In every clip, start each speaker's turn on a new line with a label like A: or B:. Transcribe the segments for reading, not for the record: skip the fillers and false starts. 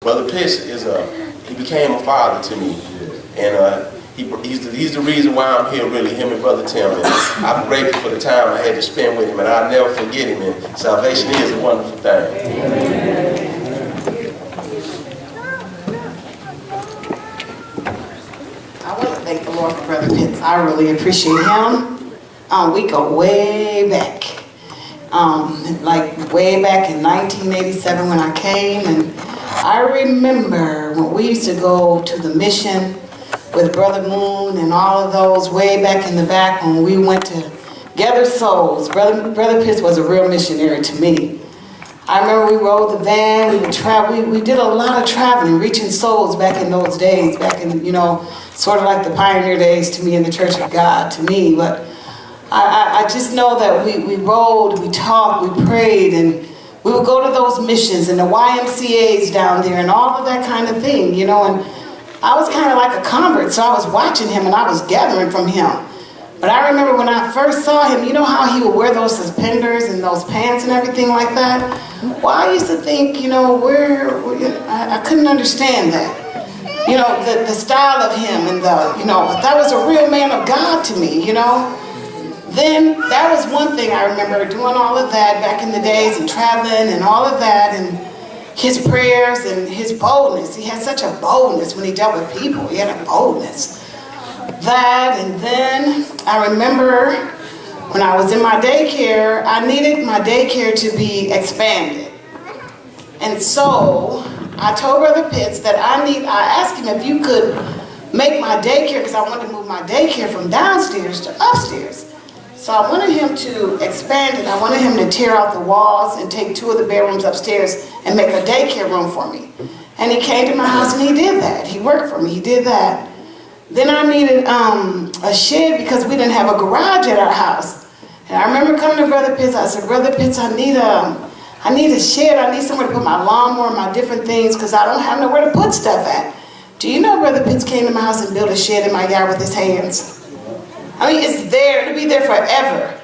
A: Brother Pitts he became a father to me, and he's the reason why I'm here, really, him and Brother Tim. And I'm grateful for the time I had to spend with him, and I'll never forget him, and salvation is a wonderful thing.
B: I want to thank the Lord for Brother Pitts. I really appreciate him. We go way back. Like way back in 1987 when I came, and I remember when we used to go to the mission with Brother Moon and all of those way back in the back when we went to gather souls. Brother Pitts was a real missionary to me. I remember we rode the van, we would travel, we did a lot of traveling, reaching souls back in those days, back in, sort of like the pioneer days to me in the Church of God, to me. But I just know that we rode, we talked, we prayed, and we would go to those missions and the YMCAs down there and all of that kind of thing, and I was kind of like a convert, so I was watching him and I was gathering from him. But I remember when I first saw him, you know how he would wear those suspenders and those pants and everything like that? Well, I used to think, I couldn't understand that. The style of him and that was a real man of God to me, Then that was one thing I remember, doing all of that back in the days and traveling and all of that, and his prayers and his boldness. He had such a boldness when he dealt with people. He had a boldness. That, and then I remember when I was in my daycare, I needed my daycare to be expanded. And so I told Brother Pitts that I asked him if you could make my daycare, because I wanted to move my daycare from downstairs to upstairs. So I wanted him to expand it. I wanted him to tear out the walls and take 2 of the bedrooms upstairs and make a daycare room for me. And he came to my house and he did that. He worked for me, he did that. Then I needed a shed because we didn't have a garage at our house. And I remember coming to Brother Pitts, I said, Brother Pitts, I need a shed, I need somewhere to put my lawnmower and my different things because I don't have nowhere to put stuff at. Do you know Brother Pitts came to my house and built a shed in my yard with his hands? I mean, it's there, it'll be there forever.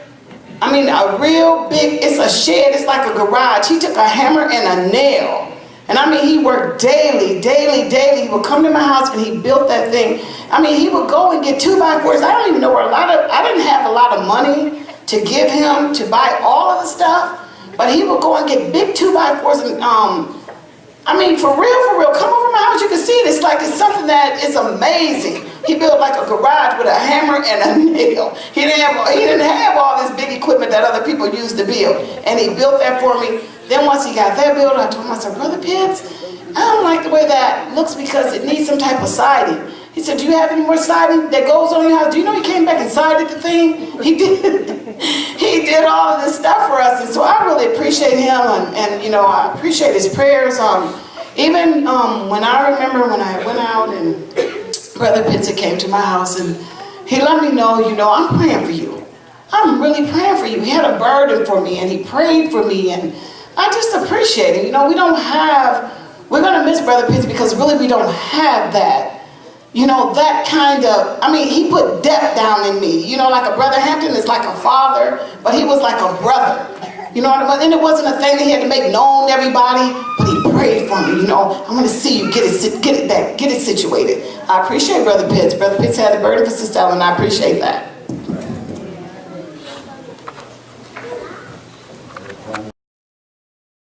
B: I mean, a real big, it's a shed, it's like a garage. He took a hammer and a nail. And I mean, he worked daily. He would come to my house and he built that thing. I mean, he would go and get 2x4s. I don't even know I didn't have a lot of money to give him to buy all of the stuff, but he would go and get big 2x4s and, I mean, for real, come over to my house, you can see it. It's something that is amazing. He built like a garage with a hammer and a nail. He didn't have all this big equipment that other people used to build. And he built that for me. Then once he got that built, I told him, I said, Brother Pitts, I don't like the way that looks because it needs some type of siding. He said, do you have any more siding that goes on your house? Do you know he came back and sided the thing? He did. He did all of this stuff for us. And so I really appreciate him and I appreciate his prayers. Even when I remember when I went out and Brother Pitts came to my house and he let me know, I'm praying for you. I'm really praying for you. He had a burden for me and he prayed for me and I just appreciate it. We're going to miss Brother Pitts because really we don't have that. That kind of, he put depth down in me. Like a Brother Hampton is like a father, but he was like a brother. You know what I mean? And it wasn't a thing that he had to make known to everybody, but he prayed for me. I want to see you get it situated. I appreciate Brother Pitts. Brother Pitts had a burden for Sister Ellen, and I appreciate that.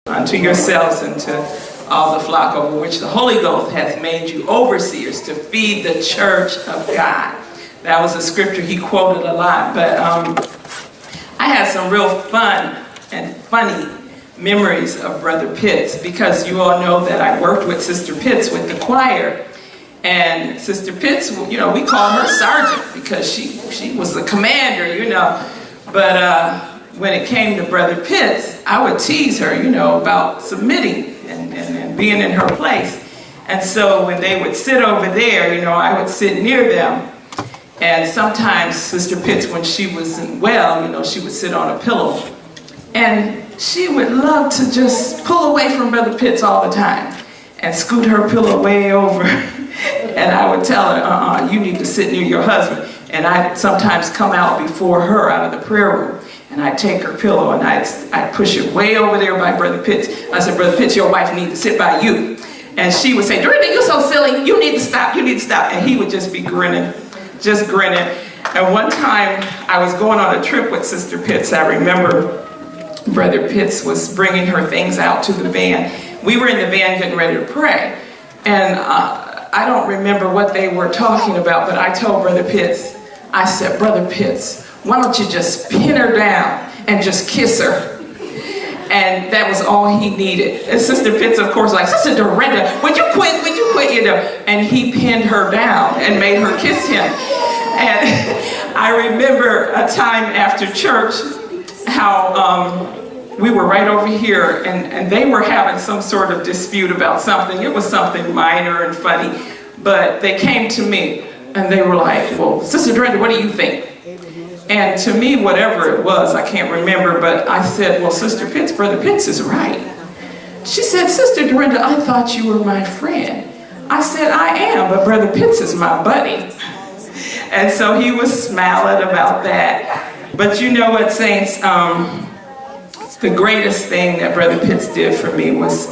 C: Unto yourselves and to all the flock over which the Holy Ghost has made you overseers to feed the church of God. That was a scripture he quoted a lot, but I had some real fun and funny memories of Brother Pitts because you all know that I worked with Sister Pitts with the choir, and Sister Pitts, we call her Sergeant because she was the commander, but when it came to Brother Pitts, I would tease her, about submitting and being in her place. And so when they would sit over there, I would sit near them. And sometimes Sister Pitts, when she wasn't well, she would sit on a pillow. And she would love to just pull away from Brother Pitts all the time and scoot her pillow way over. And I would tell her, you need to sit near your husband. And I'd sometimes come out before her out of the prayer room. And I'd take her pillow and I'd push it way over there by Brother Pitts. I said, Brother Pitts, your wife needs to sit by you. And she would say, Dorinda, you're so silly. You need to stop. You need to stop. And he would just be grinning, just grinning. And one time I was going on a trip with Sister Pitts. I remember Brother Pitts was bringing her things out to the van. We were in the van getting ready to pray. And I don't remember what they were talking about, but I told Brother Pitts, I said, Brother Pitts, why don't you just pin her down and just kiss her? And that was all he needed. And Sister Pitts, of course, like, Sister Dorinda, would you quit, you know? And he pinned her down and made her kiss him. And I remember a time after church how we were right over here and they were having some sort of dispute about something. It was something minor and funny, but they came to me and they were like, well, Sister Dorinda, what do you think? And to me, whatever it was, I can't remember, but I said, well, Sister Pitts, Brother Pitts is right. She said, Sister Dorinda, I thought you were my friend. I said, I am, but Brother Pitts is my buddy. And so he was smiling about that. But you know what, saints? The greatest thing that Brother Pitts did for me was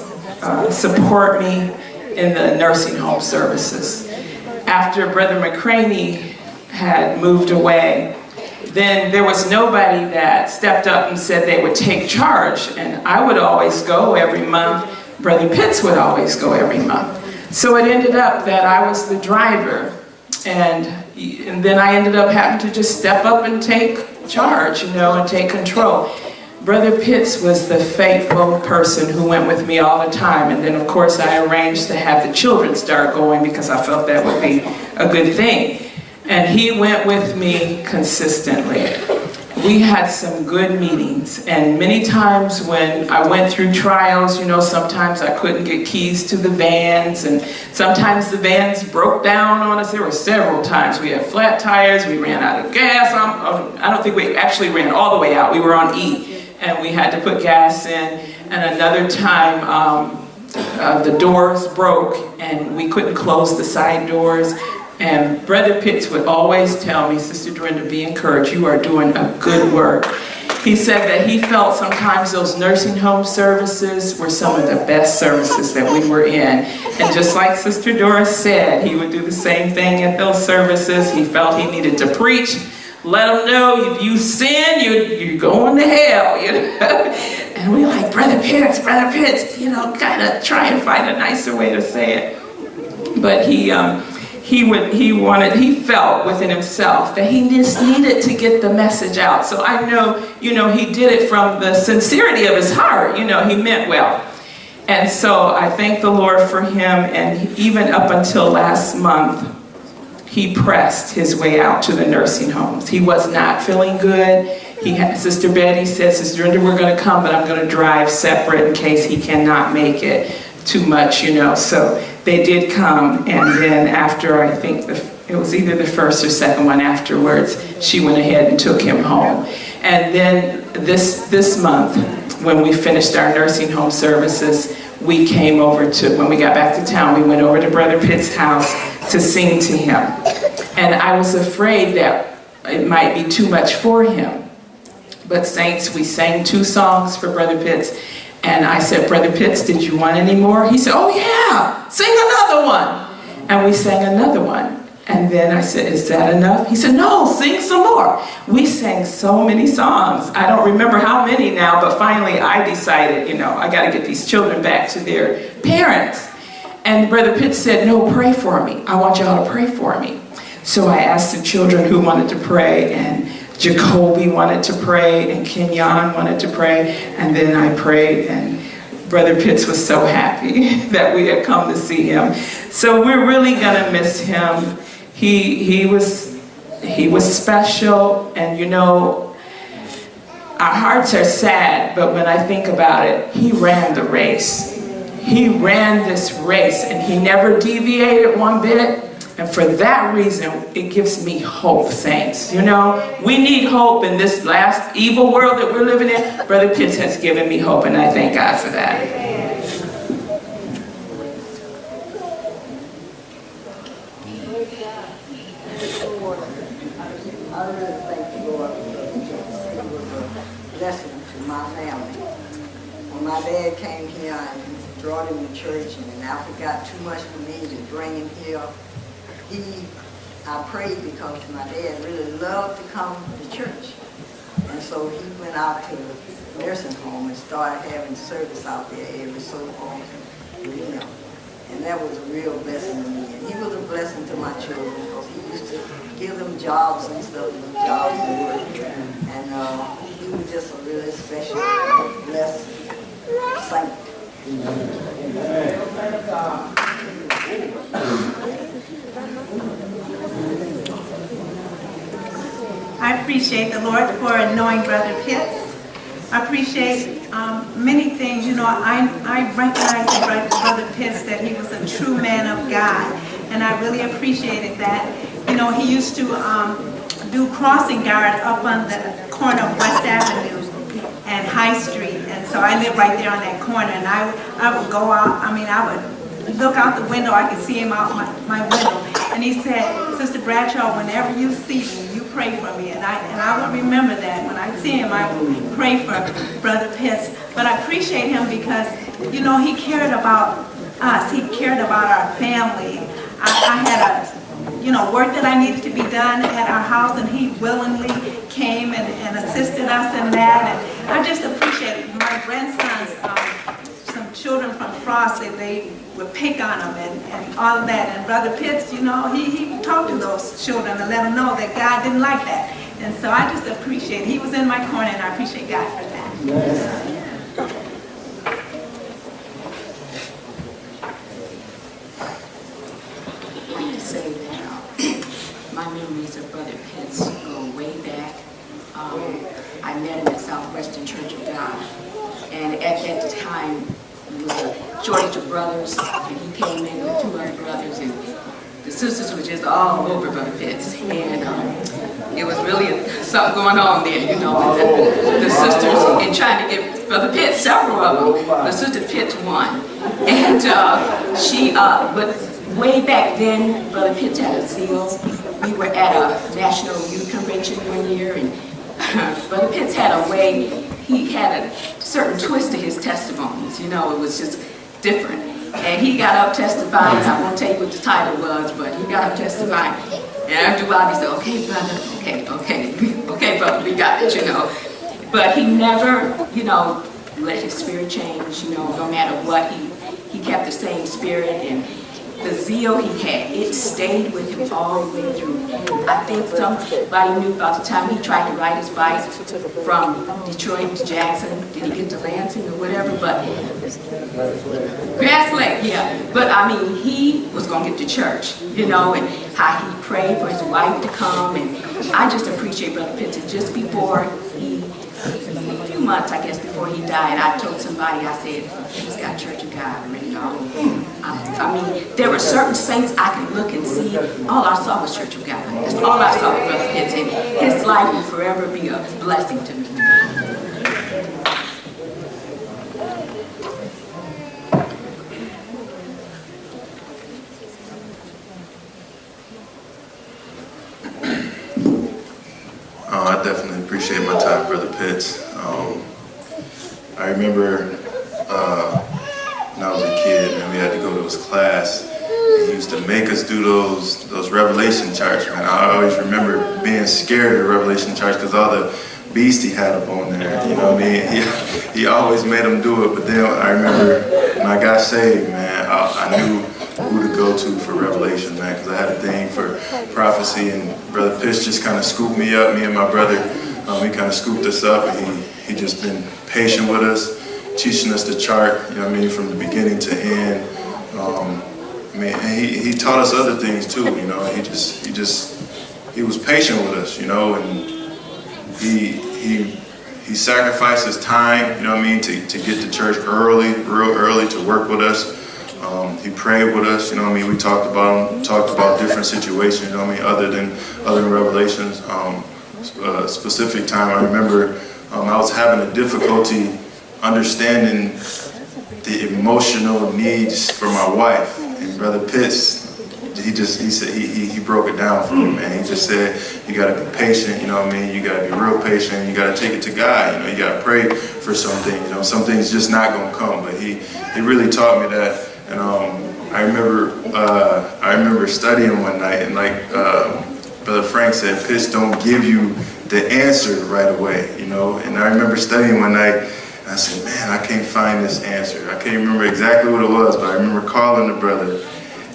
C: support me in the nursing home services. After Brother McCraney had moved away, then there was nobody that stepped up and said they would take charge. And I would always go every month. Brother Pitts would always go every month. So it ended up that I was the driver. And then I ended up having to just step up and take charge, you know, and take control. Brother Pitts was the faithful person who went with me all the time. And then, of course, I arranged to have the children start going because I felt that would be a good thing. And he went with me consistently. We had some good meetings. And many times when I went through trials, you know, sometimes I couldn't get keys to the vans. And sometimes the vans broke down on us. There were several times. We had flat tires. We ran out of gas. I don't think we actually ran all the way out. We were on E. And we had to put gas in. And another time, the doors broke and we couldn't close the side doors. And Brother Pitts would always tell me, Sister Dorinda, be encouraged. You are doing a good work. He said that he felt sometimes those nursing home services were some of the best services that we were in. And just like Sister Doris said, he would do the same thing at those services. He felt he needed to preach. Let them know if you sin, you're going to hell, you know. And we like, Brother Pitts, you know, kind of try and find a nicer way to say it. But he felt within himself that he just needed to get the message out. So I know, you know, he did it from the sincerity of his heart. You know, he meant well. And so I thank the Lord for him. And even up until last month, he pressed his way out to the nursing homes. He was not feeling good. Sister Betty said, Sister Dorinda, we're going to come, but I'm going to drive separate in case he cannot make it too much, you know. So they did come, and then after, I think it was either the first or second one afterwards, she went ahead and took him home. And then this month, when we finished our nursing home services, we came over to, when we got back to town, we went over to Brother Pitt's house to sing to him. And I was afraid that it might be too much for him. But saints, we sang 2 songs for Brother Pitts. And I said, Brother Pitts, did you want any more? He said, oh yeah, sing another one. And we sang another one. And then I said, is that enough? He said, no, sing some more. We sang so many songs. I don't remember how many now, but finally I decided, you know, I got to get these children back to their parents. And Brother Pitts said, no, pray for me. I want y'all to pray for me. So I asked the children who wanted to pray, and Jacoby wanted to pray, and Kenyon wanted to pray, and then I prayed, and Brother Pitts was so happy that we had come to see him. So we're really gonna miss him. He was special, and you know, our hearts are sad, but when I think about it, he ran the race. He ran this race, and he never deviated one bit. And for that reason, it gives me hope, saints. You know, we need hope in this last evil world that we're living in. Brother Pitts has given me hope, and I thank God for that.
D: I really thank the Lord for blessing to my family. When my dad came here and brought him to church, and then after it got too much for me to bring him here, I prayed because my dad really loved to come to church. And so he went out to the nursing home and started having service out there every so often with him. And that was a real blessing to me. And he was a blessing to my children because he used to give them jobs and stuff, jobs to work. And he was just a really special, blessed saint.
E: I appreciate the Lord for knowing Brother Pitts. I appreciate many things. You know, I recognize in Brother Pitts that he was a true man of God, and I really appreciated that. You know, he used to do crossing guard up on the corner of West Avenue and High Street, and so I live right there on that corner, and I would go out, I would look out the window, I could see him out my window, and he said, Sister Bradshaw, whenever you see me, you pray for me, and I would remember that. When I see him, I would pray for Brother Pitts. But I appreciate him because, you know, he cared about us, he cared about our family. I had work that I needed to be done at our house, and he willingly came and assisted us in that. And I just appreciate it. My grandsons, some children from Frost, they would pick on him and all of that. And Brother Pitts, you know, he talked to those children and let them know that God didn't like that. And so I just appreciate it. He was in my corner, and I appreciate God for that.
D: Yes.
F: Say that my memories of Brother Pitts go way back. I met him at Southwestern Church of God, and at that time there was a shortage of brothers, and he came in with 2 other brothers, and the sisters were just all over Brother Pitts, and it was really something going on there, you know. The sisters, in trying to get Brother Pitts, several of them, but Sister Pitts won, and but way back then, Brother Pitts had a zeal. We were at a national youth convention one year, and Brother Pitts had a way, he had a certain twist to his testimonies, you know, it was just different. And he got up testifying, I won't tell you what the title was, but he got up testifying. And after a while, he said, okay, brother, okay, brother, we got it, you know. But he never, you know, let his spirit change, you know, no matter what, he kept the same spirit, and the zeal he had, it stayed with him all the way through. I think somebody knew about the time he tried to ride his bike from Detroit to Jackson. Did he get to Lansing or whatever? But Grass Lake, yeah. But I mean, he was going to get to church, you know, and how he prayed for his wife to come. And I just appreciate Brother Pitts. Just before a few months, I guess, before he died, I told somebody, I said, he's got Church of God ready to go. I mean, there were certain saints I could look and see. All I saw was Church of God. That's all I saw with Brother Pitts. And his life will forever be a blessing to me.
G: I definitely appreciate my time, Brother Pitts. I remember when I was a kid and we had to go to his class, and he used to make us do those Revelation charts, man. I always remember being scared of Revelation charts because all the beast he had up on there, you know what I mean? He always made them do it, but then I remember when I got saved, man, I knew who to go to for Revelation, man, because I had a thing for prophecy, and Brother Pitts just kind of scooped me up, me and my brother, he kind of scooped us up, and he just been patient with us, teaching us the chart, you know what I mean, from the beginning to end. And he taught us other things too, you know. He was patient with us, you know, and he sacrificed his time, you know what I mean, to get to church real early, to work with us. He prayed with us, you know what I mean. We talked about different situations, you know what I mean, other than Revelations. A specific time, I remember I was having a difficulty understanding the emotional needs for my wife, and Brother Pitts he broke it down for me, man. He just said, you gotta be patient, you know what I mean? You gotta be real patient, you gotta take it to God, you know, you gotta pray for some things, you know, some things just not gonna come, but he really taught me that. And I remember studying one night, and like Brother Frank said, Pitts don't give you the answer right away, you know. And I remember studying one night, and I said, man, I can't find this answer. I can't remember exactly what it was, but I remember calling the brother,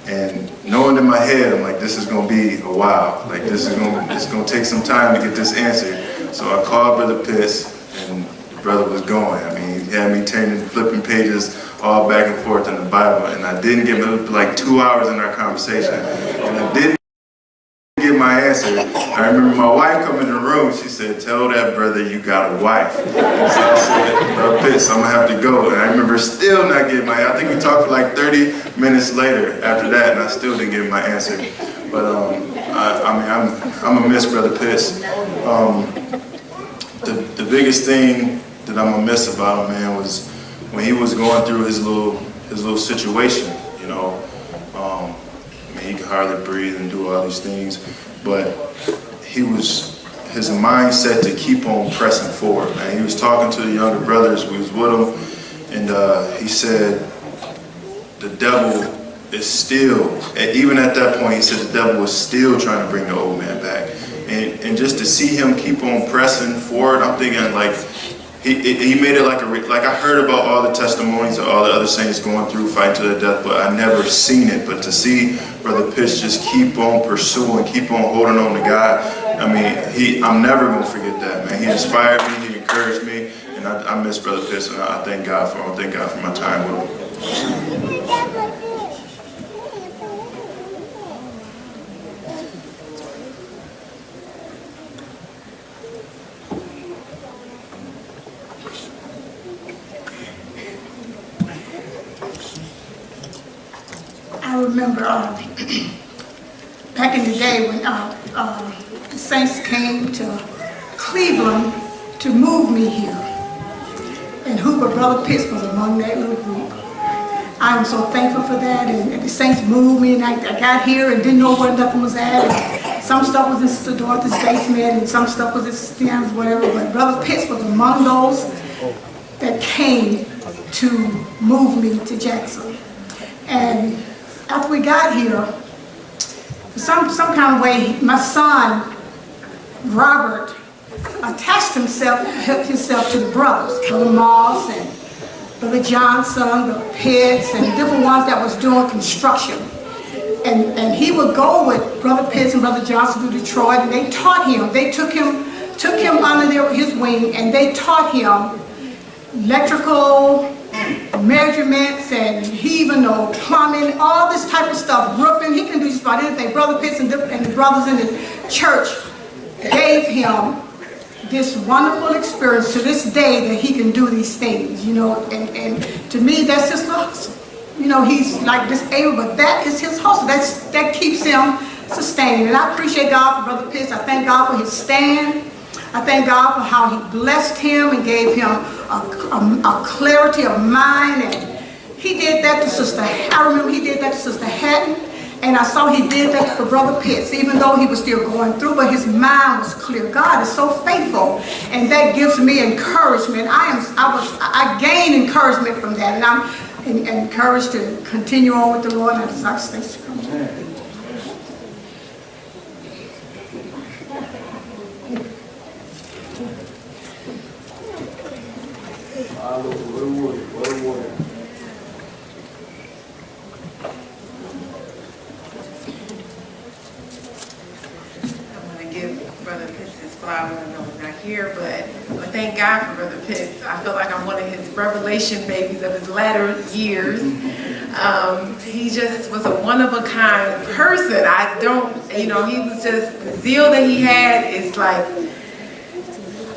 G: and knowing in my head, I'm like, this is gonna be a while. Like it's gonna take some time to get this answer. So I called Brother Pitts, and the brother was going. I mean, he had me flipping pages all back and forth in the Bible, and I didn't get like 2 hours in our conversation, and I didn't get my answer. I remember my wife coming in the room. She said, tell that brother you got a wife. So I said, Brother Pitts, I'm gonna have to go. And I remember still not getting my answer. I think we talked for like 30 minutes later after that, and I still didn't get my answer. But I'm gonna miss Brother Pitts. The biggest thing that I'm gonna miss about him, man, was when he was going through his little situation, you know. I mean, he could hardly breathe and do all these things, but his mindset to keep on pressing forward, man. He was talking to the younger brothers, we was with him, and he said, the devil is still, even at that point, he said the devil was still trying to bring the old man back. And just to see him keep on pressing forward, I'm thinking like, he made it like I heard about all the testimonies of all the other saints going through fighting to the death, but I never seen it. But to see Brother Pitts just keep on pursuing, keep on holding on to God, I mean, I'm never gonna forget that, man. He inspired me, he encouraged me, and I miss Brother Pitts, and I thank God for him. I thank God for my time with him.
H: I remember back in the day when the Saints came to Cleveland to move me here, and Brother Pitts was among that little group. I'm so thankful for that, and the Saints moved me, and I got here and didn't know where nothing was at. And some stuff was in Sister Dorothy's basement, and some stuff was in Stem's, whatever, but Brother Pitts was among those that came to move me to Jackson. And after we got here, some kind of way, my son, Robert, attached himself to the brothers, Brother Moss and Brother Johnson, the Pitts, and different ones that was doing construction. And he would go with Brother Pitts and Brother Johnson to Detroit, and they taught him. They took him under his wing, and they taught him electrical measurements, and he even know plumbing, all this type of stuff, roofing. He can do just about anything. Brother Pitts and the brothers in the church gave him this wonderful experience to this day that he can do these things, you know, and to me that's just hustle. You know, he's like disabled, but that is his hustle. That keeps him sustained. And I appreciate God for Brother Pitts. I thank God for his stand. I thank God for how he blessed him and gave him a clarity of mind. And he did that to Sister, I remember he did that to Sister Hatton, and I saw he did that for Brother Pitts, even though he was still going through, but his mind was clear. God is so faithful, and that gives me encouragement. I gain encouragement from that, and I'm encouraged to continue on with the Lord, and I desire things to come.
I: Brother Pitts his flowers. I know he's not here, but thank God for Brother Pitts. I feel like I'm one of his revelation babies of his latter years. He just was a one-of-a-kind person. He was just, the zeal that he had is like,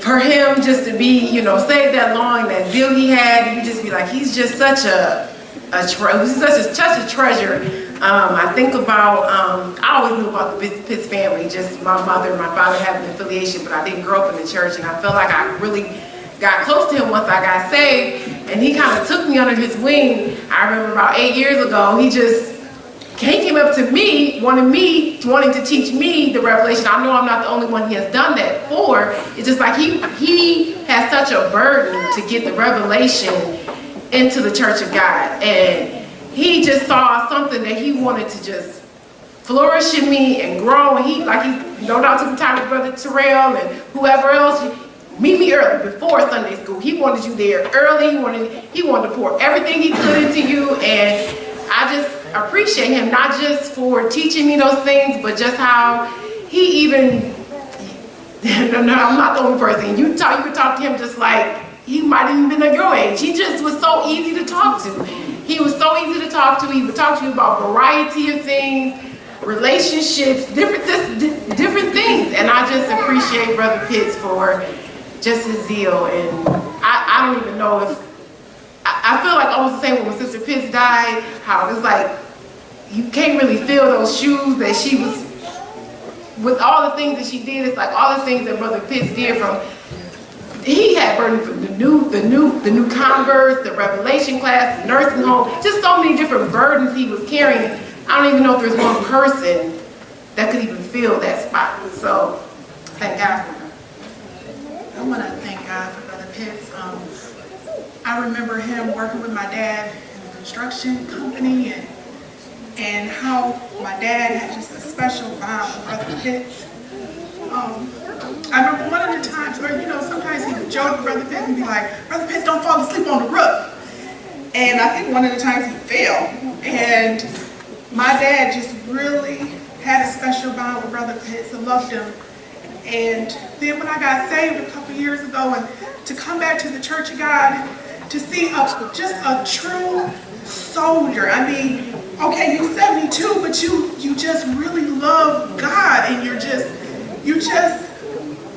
I: for him just to be, saved that long, that zeal he had, you just be like, he's just such a treasure. I think about, I always knew about the Pitts family, just my mother and my father having an affiliation, but I didn't grow up in the church, and I felt like I really got close to him once I got saved, and he kind of took me under his wing. I remember about 8 years ago, he came came up to me, wanting to teach me the revelation. I know I'm not the only one he has done that for. It's just like he has such a burden to get the revelation into the Church of God. And he just saw something that he wanted to just flourish in me and grow. And he no doubt took the time with Brother Terrell and whoever else. Meet me early, before Sunday school. He wanted you there early. He wanted to pour everything he could into you. And I just appreciate him, not just for teaching me those things, but just how he even, no, I'm not the only person. You could talk to him just like he might have even been at your age. He just was so easy to talk to. He was so easy to talk to. He would talk to you about a variety of things, relationships, different things. And I just appreciate Brother Pitts for just his zeal. And I don't even know if, I feel like almost the same when Sister Pitts died, how it's like you can't really feel those shoes that she was, with all the things that she did. It's like all the things that Brother Pitts did. From he had burden for the new converts, the revelation class, the nursing home, just so many different burdens he was carrying. I don't even know if there's one person that could even fill that spot. So thank God for him.
J: I want to thank God for Brother Pitts. I remember him working with my dad in a construction company, and how my dad had just a special bond with Brother Pitts. I remember one of the times where, sometimes he would joke with Brother Pitts and be like, Brother Pitts, don't fall asleep on the roof. And I think one of the times he fell. And my dad just really had a special bond with Brother Pitts and loved him. And then when I got saved a couple years ago, and to come back to the Church of God, to see just a true soldier. I mean, okay, you're 72, but you just really love God, and you're just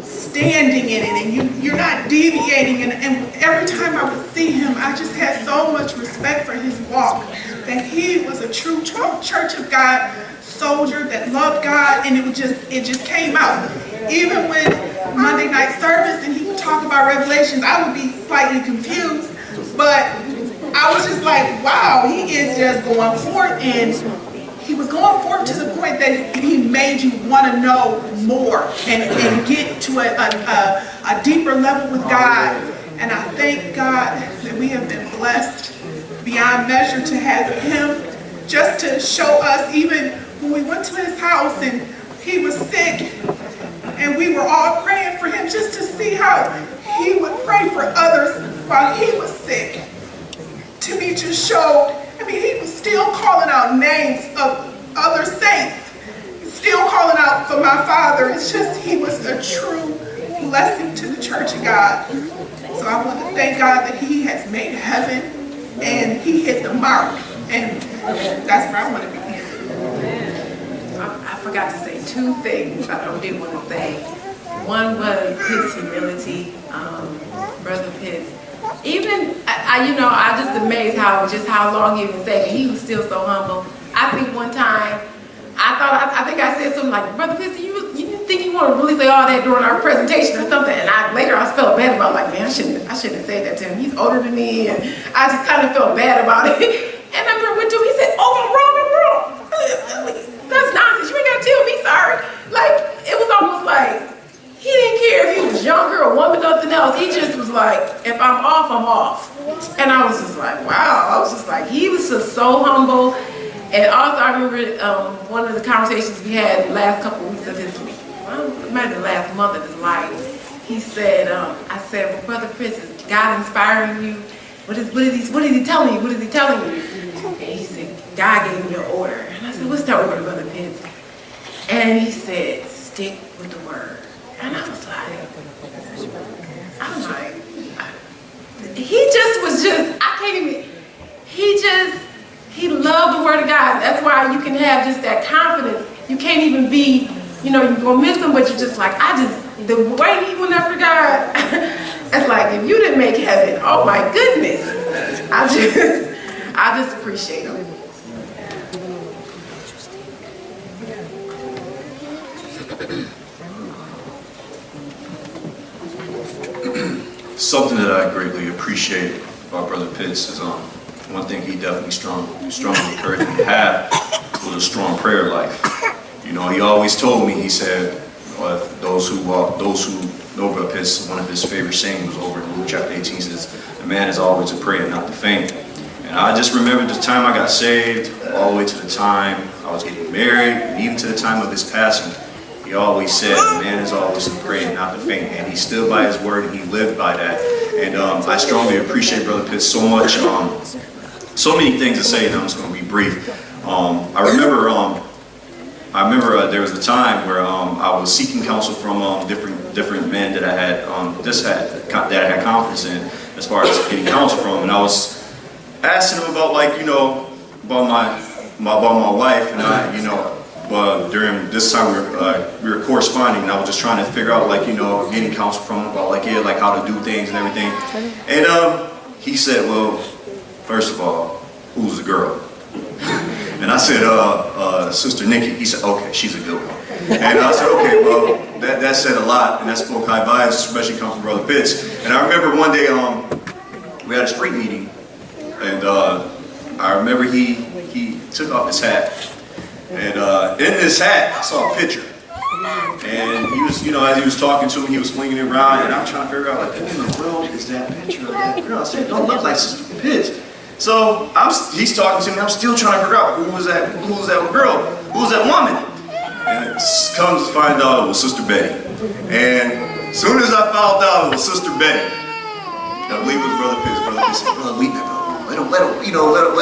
J: standing in it, and you're not deviating. And every time I would see him, I just had so much respect for his walk, that he was a true Church of God soldier that loved God, and it just came out. Even with Monday night service and he would talk about revelations, I would be slightly confused, but I was just like, wow, he is just going forth, and he was going forth to the point that he made you want to know more and get to a deeper level with God. And I thank God that we have been blessed beyond measure to have him just to show us, even when we went to his house and he was sick, and we were all praying for him, just to see how he would pray for others while he was sick. To me, just showed, he was still calling out names of other saints, still calling out for my father. It's just, he was a true blessing to the Church of God. So I want to thank God that he has made heaven, and he hit the mark, and that's where I want to be.
I: I forgot to say two things I did want to say. One was his humility, Brother Pitts. Even, I just amazed how long he was saving. He was still so humble. I think one time, I think I said something like, Brother Pitts, you didn't think you want to really say all that during our presentation or something? And later I felt bad about it, like, man, I shouldn't have said that to him. He's older than me, and I just kind of felt bad about it. And I remember went to him, he said, oh, I'm wrong. That's nonsense. You ain't got to tell me sorry. Like, it was almost like he didn't care if he was younger or woman, nothing else. He just was like, if I'm off, I'm off. And I was just like, wow. I was just like, he was just so humble. And also, I remember one of the conversations we had the last couple of weeks of his, it might have been the last month of his life. He said, I said, well, Brother Chris, is God inspiring you? What is he telling you? What is he telling you? And he said, God gave me an order. And I said, what's that order, Brother Pitts? And he said, stick with the word. And I was like, he just was just, I can't even, he loved the word of God. That's why you can have just that confidence. You can't even be, you're gonna miss him, but you're just like, the way he went after God, it's like, if you didn't make heaven, oh my goodness. I just appreciate him.
K: Something that I greatly appreciate about Brother Pitts is one thing he definitely strongly encouraged me to have with a strong prayer life. You know, he always told me, he said, those who know Brother Pitts, one of his favorite sayings was over in Luke chapter 18, says, the man is always to pray and not to faint. And I just remember the time I got saved, all the way to the time I was getting married, and even to the time of his passing. He always said, the man is always to pray and not to faint. And he stood by his word, and he lived by that. And I strongly appreciate Brother Pitts so much. So many things to say, and I'm just going to be brief. I remember there was a time where I was seeking counsel from different men that I had that I had confidence in, as far as getting counsel from, and I was asking them about, like, you know, about my wife, and during this time we were corresponding, and I was just trying to figure out, like, you know, getting counsel from him about, like, yeah, like how to do things and everything. And he said, well, first of all, who's the girl? And I said, Sister Nikki. He said, okay, she's a good one. And I said, okay, well, that said a lot, and that spoke high vibes, especially coming from Brother Pitts. And I remember one day we had a street meeting, and I remember he took off his hat, and in his hat I saw a picture, and he was, you know, as he was talking to me, he was flinging it around, and I'm trying to figure out, like, who in the world is that picture of that girl? I said, it don't look like Sister Pitts. So he's talking to me. I'm still trying to figure out who was that girl, who was that woman. And it comes to find out it was Sister Betty. And as soon as I found out it was Sister Betty, I believe it was Brother Pitts. Brother Pitts said, "Brother Lee, let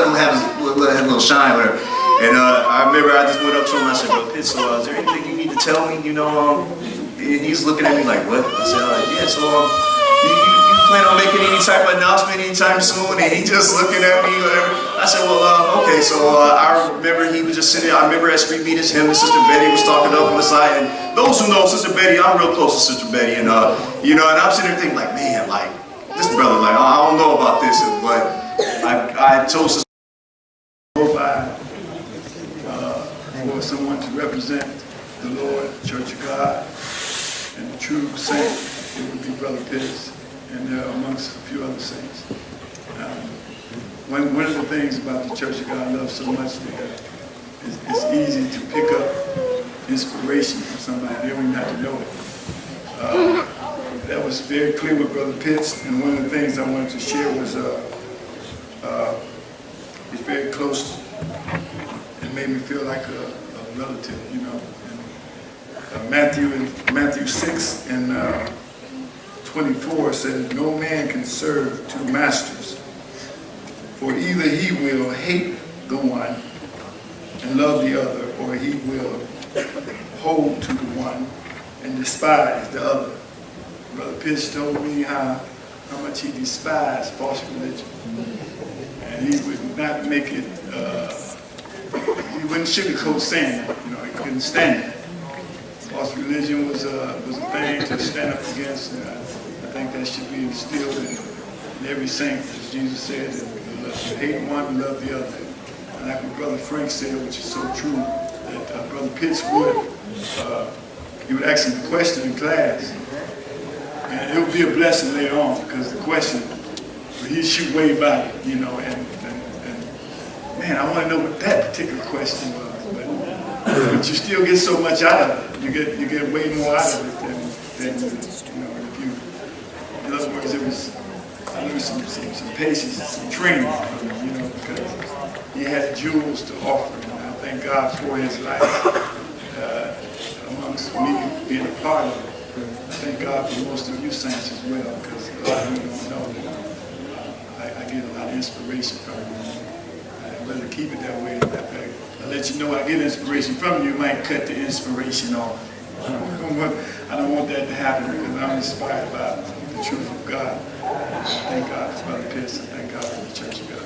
K: him have his little shine with her." And I remember I just went up to him and I said, "Brother Pitts, so is there anything you need to tell me? You know?" And he's looking at me like, "What?" I said, "Yeah. So you plan on making any type of announcement anytime soon?" And he just looking at me, whatever. I said, well, okay. So I remember he was just sitting there. I remember at street meetings, him and Sister Betty was talking up on the side. And those who know Sister Betty, I'm real close to Sister Betty. And, you know, and I'm sitting there thinking, like, man, like, this brother, like, I don't know about this. But I told Sister
L: for someone to represent the Lord, Church of God, and the true saint, it would be Brother Pitts. And amongst a few other saints. One of the things about the Church of God I love so much there is it's easy to pick up inspiration from somebody. They don't even have to know it. That was very clear with Brother Pitts, and one of the things I wanted to share was he's very close and made me feel like a relative, you know. And, Matthew 6 and 24 says, no man can serve two masters, for either he will hate the one and love the other, or he will hold to the one and despise the other. Brother Pitts told me how much he despised false religion, and he would not make it, he wouldn't sugarcoat saying it, you know, he couldn't stand it. False religion was a thing to stand up against, and I think that should be instilled in every saint, as Jesus said, that hate one and love the other. And like what Brother Frank said, which is so true, that Brother Pitts he would ask him a question in class, and it would be a blessing later on, because the question, he'd shoot way by it, you know, and man, I want to know what that particular question was, but you still get so much out of it. You get way more out of it than you know, if you. In other words, I learned some patience, some training from him, you know, because he had jewels to offer, and I thank God for his life amongst me being a part of it. I thank God for most of you saints as well, because a lot of you don't know that I get a lot of inspiration from him. I'd rather keep it that way. I'll let you know I get inspiration from you, you might cut the inspiration off. I don't want that to happen, because I'm inspired by the truth of God. I thank God for Brother Pitts. I thank God for the Church of God.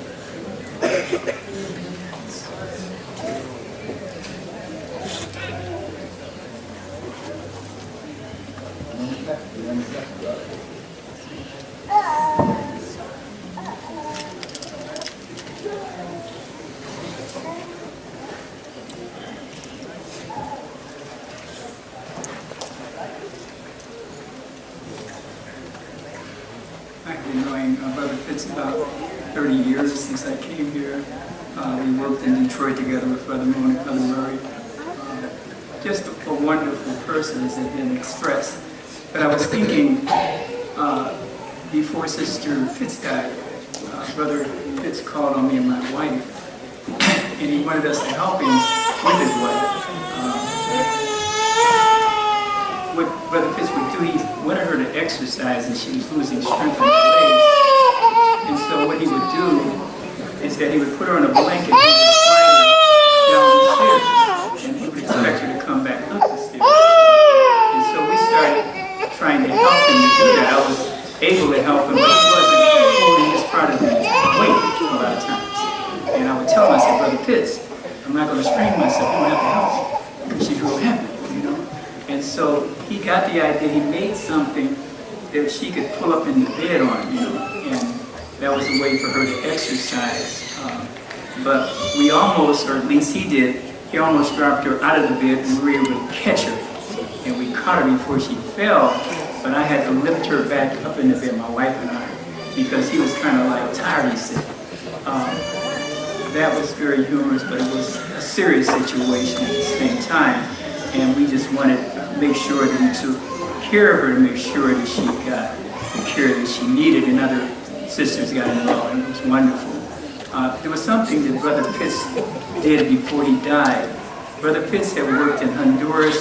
M: I've been knowing Brother Pitts about 30 years since I came here. We worked in Detroit together with Brother Moon and Brother Murray. Just a wonderful person, as has been expressed. But I was thinking, before Sister Fitz died, Brother Fitz called on me and my wife, and he wanted us to help him with his wife. What Brother Fitz would do, he wanted her to exercise, and she was losing strength in her legs. And so what he would do is that he would put her on a blanket and he would slide her down the stairs, and he would expect her to come back up the stairs. And so we started trying to help him to do that. I was able to help him, but he wasn't holding his part of the weight a lot of times. And I would tell him, I said, Brother Pitts, I'm not going to strain myself, you don't have to help. Because she's real heavy, you know. And so he got the idea, he made something that she could pull up in the bed on, you know, and that was a way for her to exercise. But we almost, or at least he did, he almost dropped her out of the bed and we were able to catch her. And we caught her before she fell, but I had to lift her back up in the bed, my wife and I, because he was kind of like tired, he said. That was very humorous, but it was a serious situation at the same time. And we just wanted to make sure that we took care of her, to make sure that she got the care that she needed, and other sisters got involved, and it was wonderful. There was something that Brother Pitts did before he died. Brother Pitts had worked in Honduras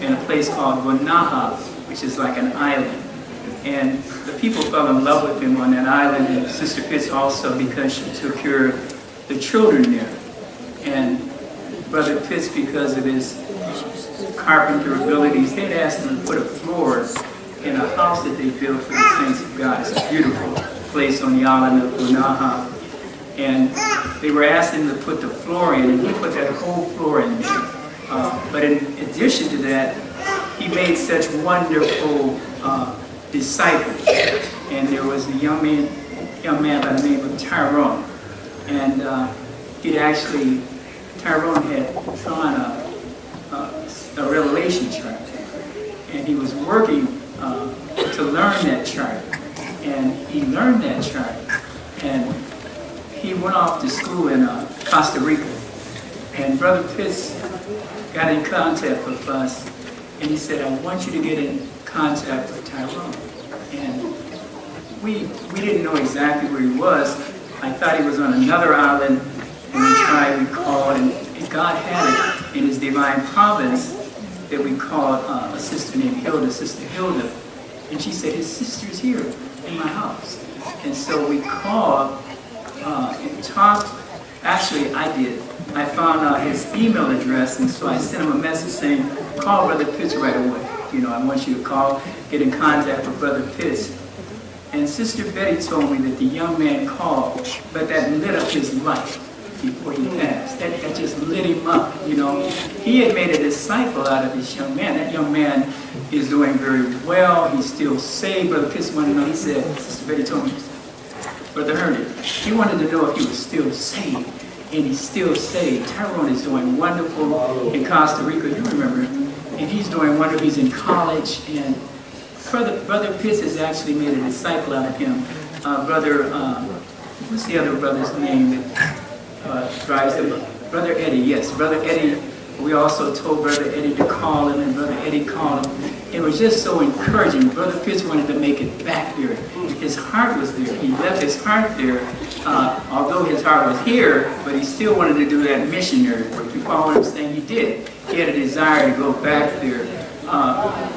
M: in a place called Guanaja, which is like an island. And the people fell in love with him on that island, and Sister Pitts also, because she took care of the children there. And Brother Pitts, because of his carpenter abilities, they'd asked him to put a floor in a house that they built for the saints of God. It's a beautiful place on the island of Guanaja. And they were asking him to put the floor in, and he put that whole floor in there. But in addition to that, he made such wonderful disciples. And there was a young man by the name of Tyrone. And Tyrone had drawn a revelation chart. And he was working to learn that chart. And he learned that chart. And he went off to school in Costa Rica. And Brother Pitts got in contact with us. And he said, I want you to get in contact with Tyrone. And we didn't know exactly where he was. I thought he was on another island. And we tried, we called, and God had it in his divine providence that we called a sister named Hilda, Sister Hilda. And she said, his sister's here in my house. And so we called and talked. Actually, I did. I found his email address, and so I sent him a message saying, call Brother Pitts right away. You know, I want you to call, get in contact with Brother Pitts. And Sister Betty told me that the young man called, but that lit up his life before he passed. That just lit him up, you know. He had made a disciple out of this young man. That young man is doing very well. He's still saved. Brother Pitts wanted to know, he said, Sister Betty told me, Brother Herndon, he wanted to know if he was still saved. And he's still saved. Tyrone is doing wonderful in Costa Rica. You remember him. And he's doing wonderful. He's in college. And Brother Pitts has actually made a disciple out of him. What's the other brother's name that drives him? Brother Eddie, yes. Brother Eddie, we also told Brother Eddie to call him, and Brother Eddie called him. It was just so encouraging. Brother Pitts wanted to make it back there. His heart was there. He left his heart there, although his heart was here, but he still wanted to do that missionary work. You follow what I'm saying? He did. He had a desire to go back there.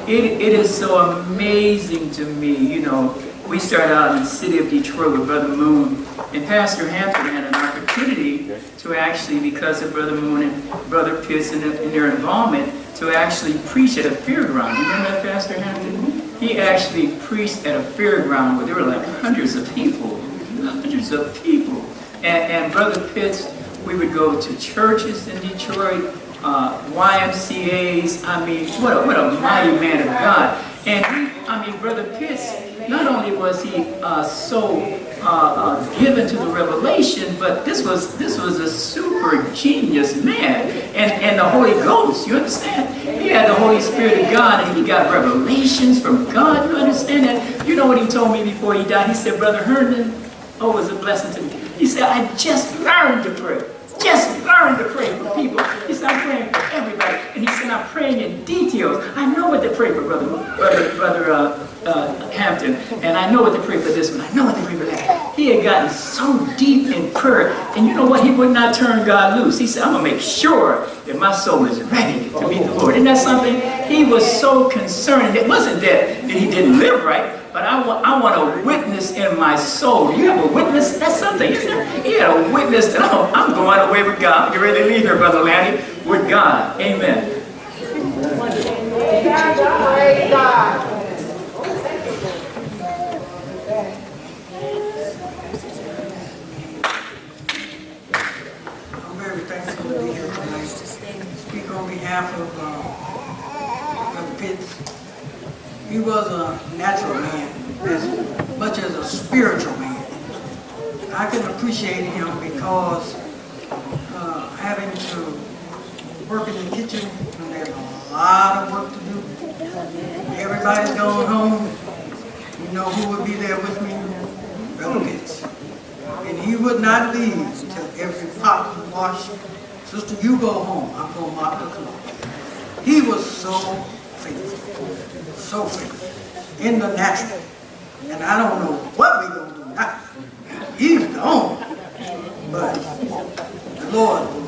M: It is so amazing to me, you know. We started out in the city of Detroit with Brother Moon, and Pastor Hampton had an opportunity to actually, because of Brother Moon and Brother Pitts and their involvement, to actually preach at a fairground. You remember that, Pastor Hampton? He actually preached at a fairground where there were like hundreds of people. And Brother Pitts, we would go to churches in Detroit, YMCAs. I mean, what a mighty man of God. And Brother Pitts, not only was he so given to the revelation, but this was a super genius man, and the Holy Ghost. You understand? He had the Holy Spirit of God, and he got revelations from God. You understand that? You know what he told me before he died? He said, Brother Herndon, Oh, it was a blessing to me. He said, I just learned to pray. Just learn to pray for people. He said, I'm praying for everybody. And he said, I'm praying in details. I know what to pray for, Brother Hampton. And I know what to pray for this one. I know what to pray for that. He had gotten so deep in prayer. And you know what? He would not turn God loose. He said, I'm going to make sure that my soul is ready to meet the Lord. Isn't that something? He was so concerned. It wasn't that he didn't live right. But I want a witness in my soul. You have a witness? That's something, isn't it? He had a witness that I'm going away with God. Get ready to leave here, Brother Lanny, with God. Amen.
H: Praise God. I'm very thankful to be here tonight to speak on behalf of Brother Pitts. He was a natural man as much as a spiritual man. I can appreciate him because having to work in the kitchen when there's a lot of work to do. Everybody's going home. You know who would be there with me? Brother Pitts. And he would not leave till every pot was washed. Sister, you go home. I'm going to mop the floor. He was so faithful in the natural. And I don't know what we're going to do now. He's gone. But the Lord will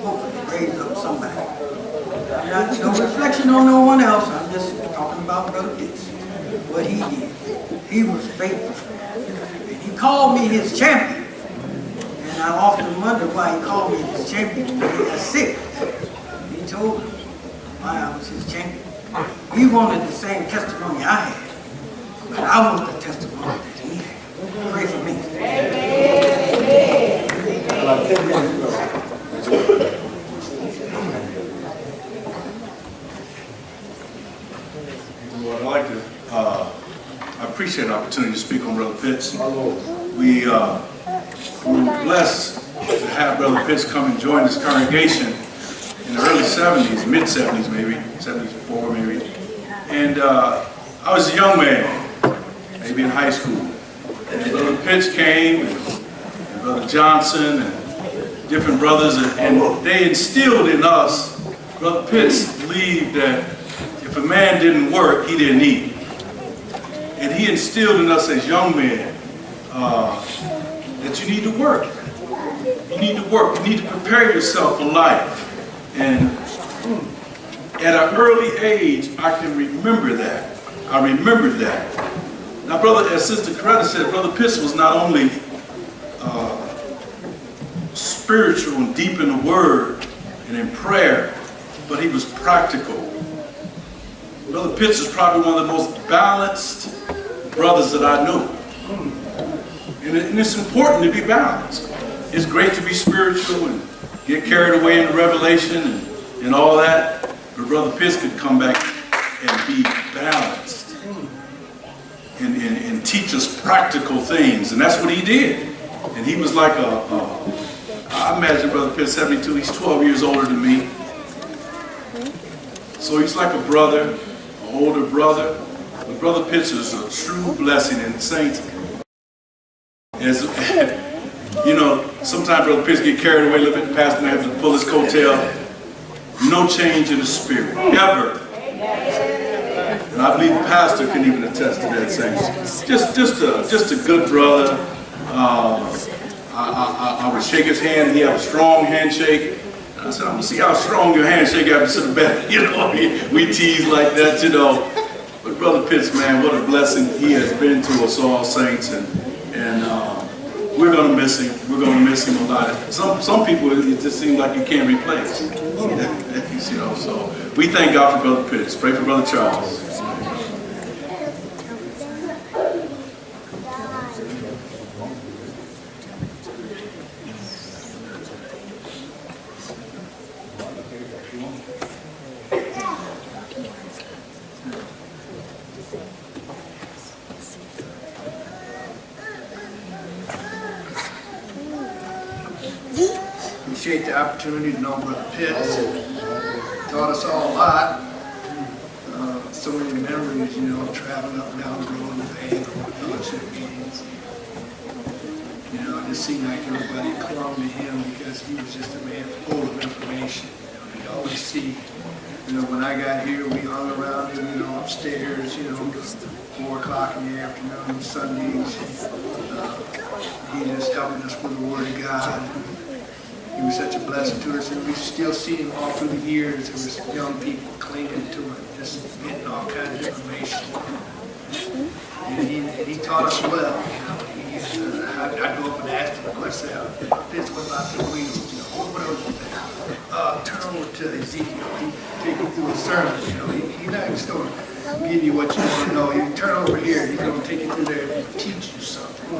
H: hopefully raise up somebody. Not no reflection on no one else. I'm just talking about Brother Pitts. What he did. He was faithful. And he called me his champion. And I often wonder why he called me his champion when he got sick. He told me why I was his champion. He wanted the same testimony I had, but I want the testimony that he had. Pray for me.
L: Lord, I'd like to, I appreciate the opportunity to speak on Brother Pitts. We were blessed to have Brother Pitts come and join this congregation in the early 70s, mid 70s maybe, 74 maybe. And I was a young man, maybe in high school. And Brother Pitts came, and Brother Johnson, and different brothers, and they instilled in us, Brother Pitts believed that if a man didn't work, he didn't eat. And he instilled in us as young men that you need to work. You need to work. You need to prepare yourself for life. And at an early age, I can remember that. I remembered that. Now, brother, as Sister Coretta said, Brother Pitts was not only spiritual and deep in the Word and in prayer, but he was practical. Brother Pitts is probably one of the most balanced brothers that I know. And it's important to be balanced. It's great to be spiritual and get carried away in the revelation and all that. But Brother Pitts could come back and be balanced and teach us practical things. And that's what he did. And he was like I imagine Brother Pitts, 72, he's 12 years older than me. So he's like a brother, an older brother. But Brother Pitts is a true blessing. And saints, as you know, sometimes Brother Pitts get carried away a little bit. The pastor has to pull his coattail. No change in the spirit, ever. And I believe the pastor can even attest to that, saints. Just a good brother. I would shake his hand, and he had a strong handshake. And I said, I'm gonna see how strong your handshake after the bed. You know, we tease like that, you know. But Brother Pitts, man, what a blessing he has been to us all, saints, and we're gonna miss him. We're gonna miss him a lot. Some people, it just seems like you can't replace. You know, so we thank God for Brother Pitts. Pray for Brother Charles.
N: Appreciate the opportunity to know Brother Pitts. Taught us all a lot. So many memories, you know, traveling up and down the road with the fellowship meetings. just seemed like everybody clung to him because he was just a man full of information. You always see, when I got here, we hung around him, upstairs, 4 o'clock in the afternoon, Sundays. He just helping us with the Word of God. He was such a blessing to us, and we still see him all through the years. There was young people clinging to him, just getting all kinds of information. And he taught us well. I'd go up and ask him a question. What about the wheels? What else is that? Turn over to Ezekiel. He'd take you through a sermon. He's not just going to give you what you want to know. You turn over here. He's going to take you through there and teach you something.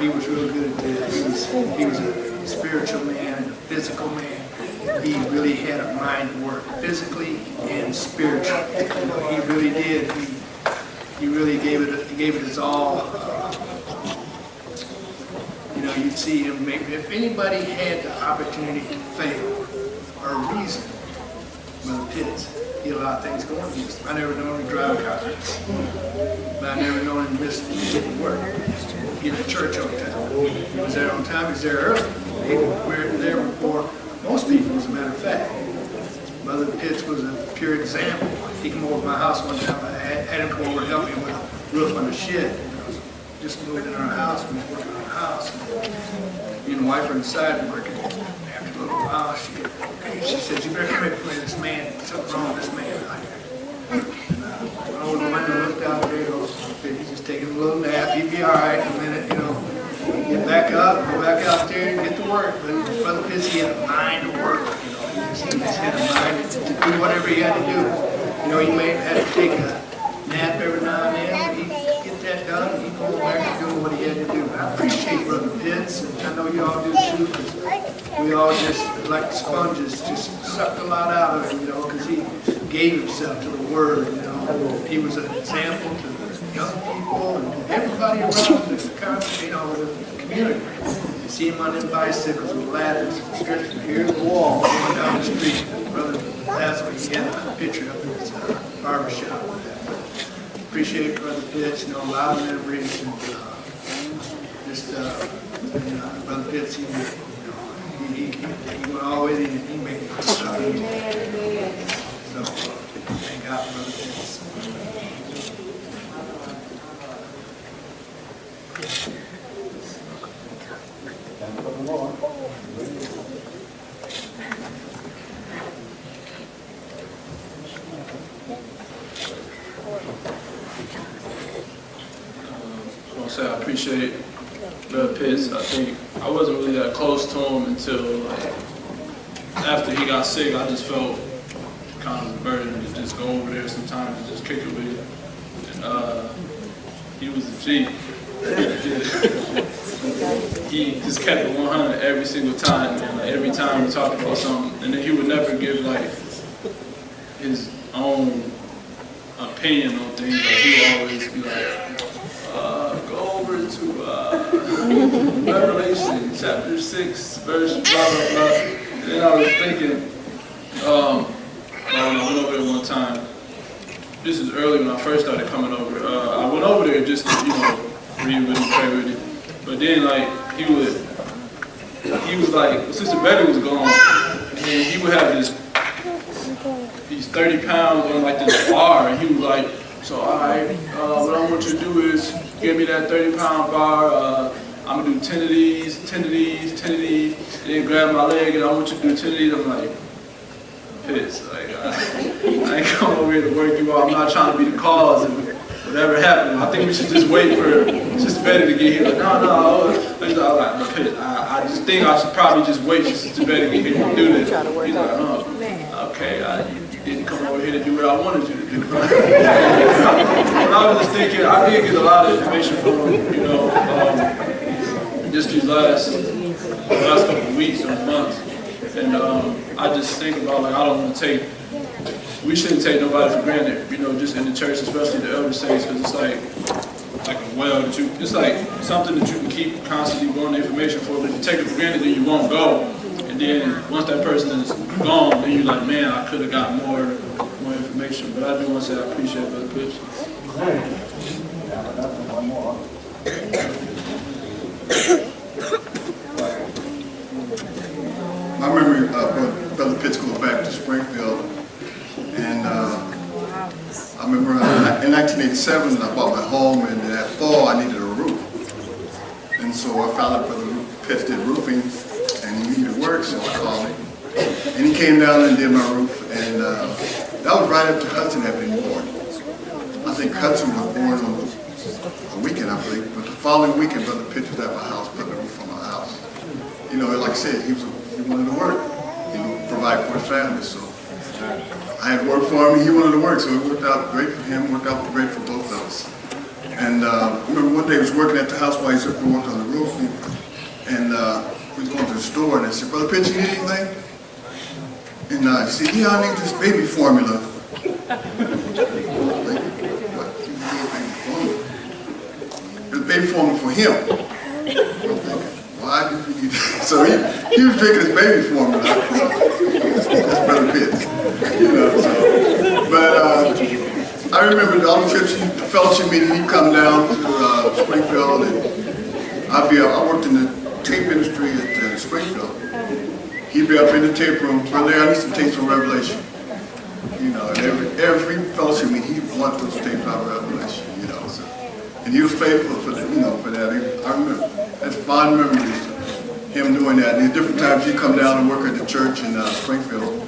N: He was really good at that. He was a spiritual man and a physical man. He really had a mind to work physically and spiritually. He really did. He really gave it his all. You'd see him make. If anybody had the opportunity to fail or reason, Brother Pitts, he had a lot of things going against him. I never known him to drive a car, but I never known him to miss work. Get to church on time. He was there on time. He was there early. We were there before most people, as a matter of fact. Brother Pitts was a pure example. He came over to my house one time. I had him come over and help me with a roof on the shed. Just moved in our house. We were working on the house. Me and the wife were inside working. After a little while, she said, "You better come here and play this man. Something wrong with this man out here." And I went over the window, looked out there. He's just taking a little nap. He'd be all right in a minute, Get back up, go back out there and get to work. But Brother Pitts, he had a mind to work. He just had a mind to do whatever he had to do. He may have had to take a nap every now and then, but he'd get that done and he'd go back to doing what he had to do. I appreciate Brother Pitts, and I know you all do too, because we all just, like sponges, just sucked a lot out of him, because he gave himself to the Word, He was an example to young people and everybody around the community. You see him on them bicycles with ladders stretched from here to the wall going down the street. Brother Lazarus, he had a picture of his barbershop with that. Appreciate Brother Pitts, a lot of memories, and Brother Pitts, he went all the way and he made it. So, thank God for Brother Pitts.
O: I appreciate Brother Pitts. I think I wasn't really that close to him until after he got sick. I just felt kind of a burden to just go over there sometimes and just kick it with him. And he was a G. He just kept it 100 every single time. And every time we talked about something, and then he would never give his own opinion on things. He would always be like, go over to Revelation chapter 6, verse blah, blah, blah. And then I was thinking, I went over there one time. This is early when I first started coming over. I went over there just to, read with him, pray with him. But then, he was like, Sister Betty was gone, and he would have these 30 pounds on this bar, and he was like, so all right, what I want you to do is give me that 30-pound bar. I'm gonna do 10 of these, 10 of these, 10 of these, and then grab my leg, and I want you to do 10 of these. I'm like, pissed. I ain't come over here to work you out. I'm not trying to be the cause of whatever happened. I think we should just wait for Sister Betty to get here. No. I'm pissed. I just think I should probably just wait for Sister Betty to get here to do this. He's like, okay, you didn't come over here to do what I wanted you to do. But I was just thinking, I did get a lot of information from him, just these last couple of weeks or months. And I just think about, I don't want to we shouldn't take nobody for granted, just in the church, especially the elder saints, because it's like a well that it's like something that you can keep constantly going to information for, but if you take it for granted, then you won't go. And then once that person is gone, then you're like, man, I could have got more information. But I do want to say I appreciate Brother Pitts.
L: 1987, I bought my home, and that fall I needed a roof. And so I found out Brother Pitts did roofing, and he needed work, so I called him. And he came down and did my roof, and that was right after Hudson had been born. I think Hudson was born on a weekend, I believe, but the following weekend, Brother Pitts was at my house, putting the roof on my house. You know, like I said, he wanted to work, provide for his family, so I had work for him, and he wanted to work, so it worked out great for him, worked out great for both of us. And I remember one day he was working at the house while he was up and worked on the roof, and we was going to the store, and I said, Brother Pitts, you need anything? And he said, yeah, I need this baby formula. What? You need baby formula? It was baby formula for him. I'm thinking, why did you need that? So he was drinking his baby formula. That's Brother Pitts. You know, so. But I remember all the trips, the fellowship meeting, he'd come down to Springfield, and I worked in the tape industry at Springfield. He'd be up in the tape room, Brother, I need some tapes from Revelation. You know, and every fellowship meeting, he'd want those tapes out of Revelation, you know. So. And he was faithful for that, you know, for that. I remember, that's fond memories of him doing that. And different times he'd come down and work at the church in Springfield.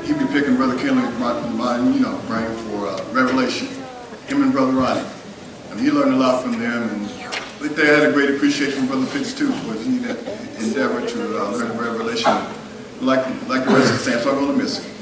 L: He'd be picking Brother Kinley's mind, you know, brain for Revelation. Him and Brother Ronnie. And he learned a lot from them, and I think they had a great appreciation for Brother Pitts too, for his endeavor to learn Revelation like the rest of the saints. So I'm going to miss him.